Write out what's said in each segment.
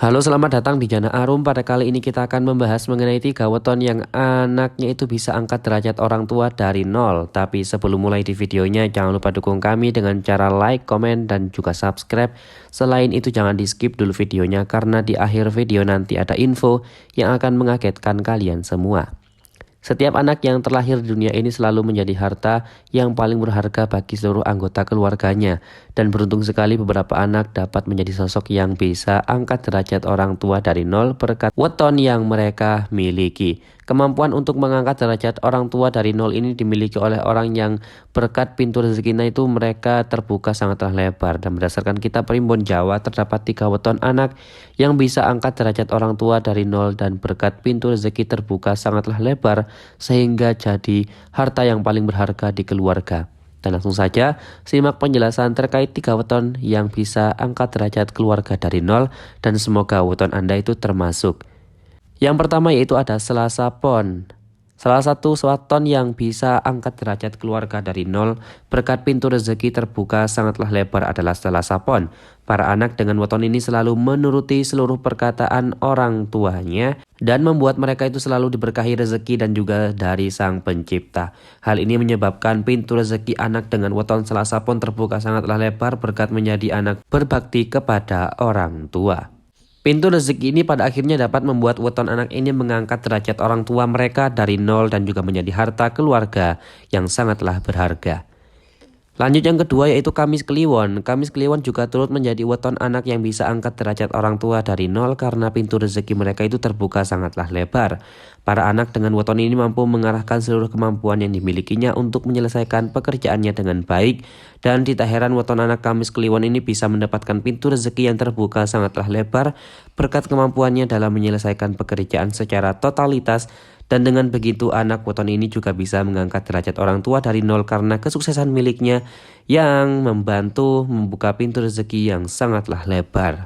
Halo, selamat datang di Jana Arum. Pada kali ini kita akan membahas mengenai 3 weton yang anaknya itu bisa angkat derajat orang tua dari nol. Tapi sebelum mulai di videonya, jangan lupa dukung kami dengan cara like, komen, dan juga subscribe. Selain itu jangan di skip dulu videonya karena di akhir video nanti ada info yang akan mengagetkan kalian semua. Setiap anak yang terlahir di dunia ini selalu menjadi harta yang paling berharga bagi seluruh anggota keluarganya. Dan beruntung sekali beberapa anak dapat menjadi sosok yang bisa angkat derajat orang tua dari nol berkat weton yang mereka miliki. Kemampuan untuk mengangkat derajat orang tua dari nol ini dimiliki oleh orang yang berkat pintu rezekinya itu mereka terbuka sangatlah lebar. Dan berdasarkan kitab Primbon Jawa terdapat 3 weton anak yang bisa angkat derajat orang tua dari nol dan berkat pintu rezeki terbuka sangatlah lebar sehingga jadi harta yang paling berharga di keluarga. Dan langsung saja simak penjelasan terkait 3 weton yang bisa angkat derajat keluarga dari nol dan semoga weton Anda itu termasuk. Yang pertama yaitu ada Selasa Pon. Salah satu weton yang bisa angkat derajat keluarga dari nol berkat pintu rezeki terbuka sangatlah lebar adalah Selasa Pon. Para anak dengan weton ini selalu menuruti seluruh perkataan orang tuanya dan membuat mereka itu selalu diberkahi rezeki dan juga dari Sang Pencipta. Hal ini menyebabkan pintu rezeki anak dengan weton Selasa Pon terbuka sangatlah lebar berkat menjadi anak berbakti kepada orang tua. Pintu rezeki ini pada akhirnya dapat membuat weton anak ini mengangkat derajat orang tua mereka dari nol dan juga menjadi harta keluarga yang sangatlah berharga. Lanjut yang kedua yaitu Kamis Kliwon. Kamis Kliwon juga turut menjadi weton anak yang bisa angkat derajat orang tua dari nol karena pintu rezeki mereka itu terbuka sangatlah lebar. Para anak dengan weton ini mampu mengarahkan seluruh kemampuan yang dimilikinya untuk menyelesaikan pekerjaannya dengan baik. Dan tidak heran weton anak Kamis Kliwon ini bisa mendapatkan pintu rezeki yang terbuka sangatlah lebar berkat kemampuannya dalam menyelesaikan pekerjaan secara totalitas. Dan dengan begitu anak weton ini juga bisa mengangkat derajat orang tua dari nol karena kesuksesan miliknya yang membantu membuka pintu rezeki yang sangatlah lebar.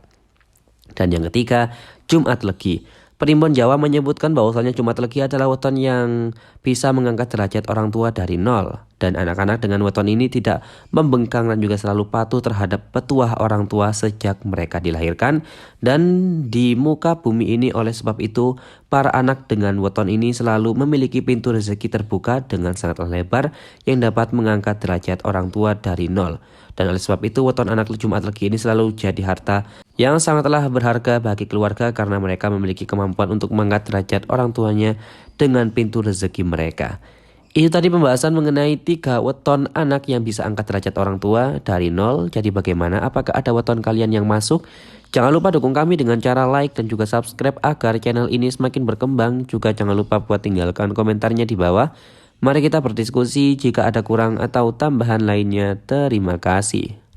Dan yang ketiga, Jumat Legi. Primbon Jawa menyebutkan bahwasanya Jumat Legi adalah weton yang bisa mengangkat derajat orang tua dari nol. Dan anak-anak dengan weton ini tidak membengkang dan juga selalu patuh terhadap petuah orang tua sejak mereka dilahirkan dan di muka bumi ini. Oleh sebab itu, para anak dengan weton ini selalu memiliki pintu rezeki terbuka dengan sangatlah lebar yang dapat mengangkat derajat orang tua dari nol. Dan oleh sebab itu, weton anak Jumat Legi ini selalu jadi harta yang sangatlah berharga bagi keluarga karena mereka memiliki kemampuan untuk mengangkat derajat orang tuanya dengan pintu rezeki mereka. Itu tadi pembahasan mengenai 3 weton anak yang bisa angkat derajat orang tua dari nol. Jadi bagaimana? Apakah ada weton kalian yang masuk? Jangan lupa dukung kami dengan cara like dan juga subscribe agar channel ini semakin berkembang. Juga jangan lupa buat tinggalkan komentarnya di bawah. Mari kita berdiskusi jika ada kurang atau tambahan lainnya. Terima kasih.